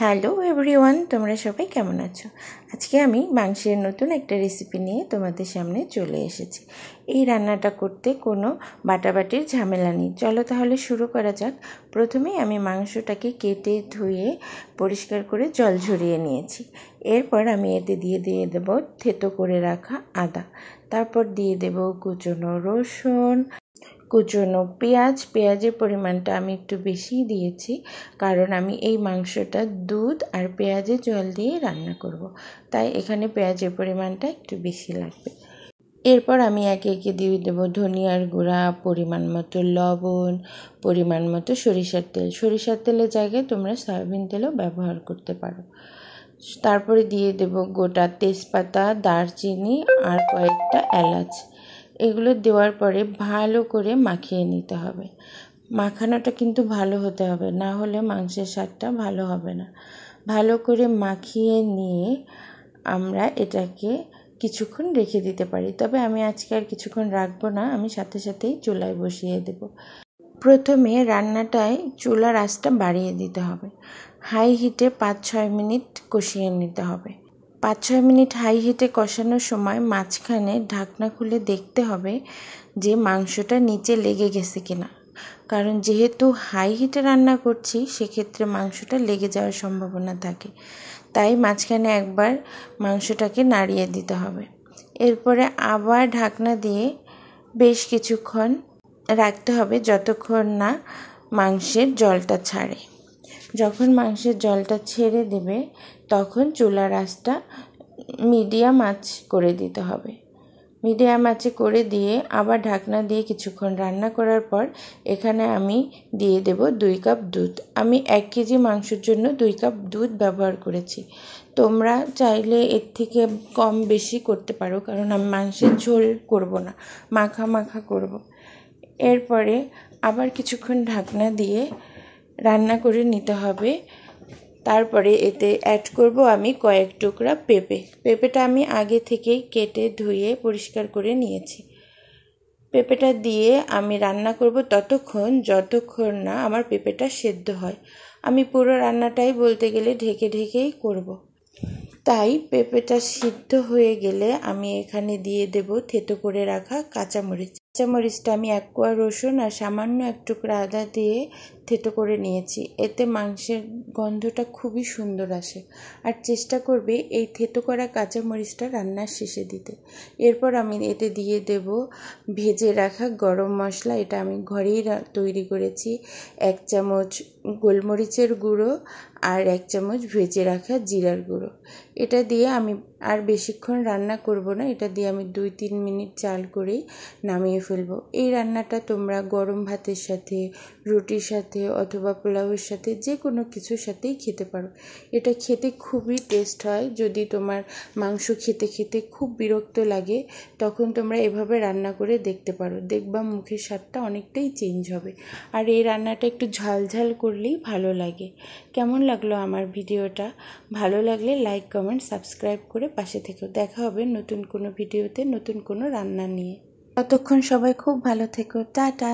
Hello everyone, তোমরা সবাই কেমন আছো? আজকে আমি মাংসের নতুন একটা রেসিপি নিয়ে তোমাদের সামনে চলে এসেছি। এই রান্নাটা করতে কোনো বাটাবাটির ঝামেলা নেই। চলো তাহলে শুরু করা যাক। প্রথমেই আমি মাংসটাকে কেটে ধুয়ে পরিষ্কার করে জল ঝরিয়ে নিয়েছি। এরপর আমি এতে দিয়ে দেবো থেতো করে রাখা আদা, তারপর দিয়ে দেবো কুচনো রসুন, কুচনো পেঁয়াজের পরিমাণটা আমি একটু বেশি দিয়েছি, কারণ আমি এই মাংসটা দুধ আর পেঁয়াজের জল দিয়ে রান্না করব, তাই এখানে পেঁয়াজের পরিমাণটা একটু বেশি লাগবে। এরপর আমি একে একে দিয়ে দেবো ধনিয়ার গুঁড়া, পরিমাণ মতো লবণ, পরিমাণ মতো সরিষার তেলের জায়গায় তোমরা সয়াবিন তেলও ব্যবহার করতে পারো। তারপরে দিয়ে দেবো গোটা তেজপাতা, দারচিনি আর কয়েকটা এলাচ। এগুলো দেওয়ার পরে ভালো করে মাখিয়ে নিতে হবে। মাখানোটা কিন্তু ভালো হতে হবে, না হলে মাংসের স্বাদটা ভালো হবে না। ভালো করে মাখিয়ে নিয়ে আমরা এটাকে কিছুক্ষণ রেখে দিতে পারি, তবে আমি আজকে আর কিছুক্ষণ রাখবো না, আমি সাথে সাথেই চুলায় বসিয়ে দেব। প্রথমে রান্নাটায় চুলার আঁচটা বাড়িয়ে দিতে হবে। হাই হিটে 5-6 মিনিট কষিয়ে নিতে হবে। 5-6 মিনিট হাই হিটে কষানোর সময় মাঝখানে ঢাকনা খুলে দেখতে হবে যে মাংসটা নিচে লেগে গেছে কিনা, কারণ যেহেতু হাই হিটে রান্না করছি সেক্ষেত্রে মাংসটা লেগে যাওয়ার সম্ভাবনা থাকে, তাই মাঝখানে একবার মাংসটাকে নাড়িয়ে দিতে হবে। এরপরে আবার ঢাকনা দিয়ে বেশ কিছুক্ষণ রাখতে হবে, যতক্ষণ না মাংসের জলটা ছাড়ে। যখন মাংসের জলটা ছেড়ে দেবে তখন চুলার আঁচটা মিডিয়াম আঁচ করে দিতে হবে। মিডিয়াম আঁচে করে দিয়ে আবার ঢাকনা দিয়ে কিছুক্ষণ রান্না করার পর এখানে আমি দিয়ে দেব 2 কাপ দুধ। আমি 1 কেজি মাংসের জন্য 2 কাপ দুধ ব্যবহার করেছি। তোমরা চাইলে এর থেকে কম বেশি করতে পারো, কারণ আমি মাংসের ঝোল করব না, মাখা করব। এরপরে আবার কিছুক্ষণ ঢাকনা দিয়ে রান্না করে নিতে হবে। তারপরে এতে অ্যাড করব আমি কয়েক টুকরা পেঁপেটা আমি আগে থেকেই কেটে ধুয়ে পরিষ্কার করে নিয়েছি। পেঁপেটা দিয়ে আমি রান্না করব যতক্ষণ না আমার পেঁপেটা সেদ্ধ হয়। আমি পুরো রান্নাটাই বলতে গেলে ঢেকেই করব। তাই পেঁপেটা সিদ্ধ হয়ে গেলে আমি এখানে দিয়ে দেব থেতো করে রাখা কাঁচামরিচটা আমি 1 কোয়া রসুন আর সামান্য 1 টুকরা আদা দিয়ে থেতো করে নিয়েছি। এতে মাংসের গন্ধটা খুবই সুন্দর আসে। আর চেষ্টা করবে এই থেতো করা কাঁচামরিচটা রান্নার শেষে দিতে। এরপর আমি এতে দিয়ে দেব ভেজে রাখা গরম মশলা, এটা আমি ঘরেই তৈরি করেছি। 1 চামচ গোলমরিচের গুঁড়ো আর 1 চামচ ভেজে রাখা জিরার গুঁড়ো। এটা দিয়ে আমি আর বেশিক্ষণ রান্না করব না, এটা দিয়ে আমি 2-3 মিনিট চাল করেই নামিয়ে ফেলবো। এই রান্নাটা তোমরা গরম ভাতের সাথে, রুটির সাথে অথবা পোলাওয়ের সাথে যে কোনো কিছুর সাথেই খেতে পারো। এটা খেতে খুবই টেস্ট হয়। যদি তোমার মাংস খেতে খুব বিরক্ত লাগে তখন তোমরা এভাবে রান্না করে দেখতে পারো, দেখবা মুখের স্বাদটা অনেকটাই চেঞ্জ হবে। আর এই রান্নাটা একটু ঝাল করলেই ভালো লাগে। কেমন লাগলো আমার ভিডিওটা? ভালো লাগলে লাইক, কমেন্ট, সাবস্ক্রাইব করে পাশে থেকো। দেখা হবে নতুন কোনো ভিডিওতে নতুন কোনো রান্না নিয়ে। ততক্ষণ সবাই খুব ভালো থেকো। টাটা।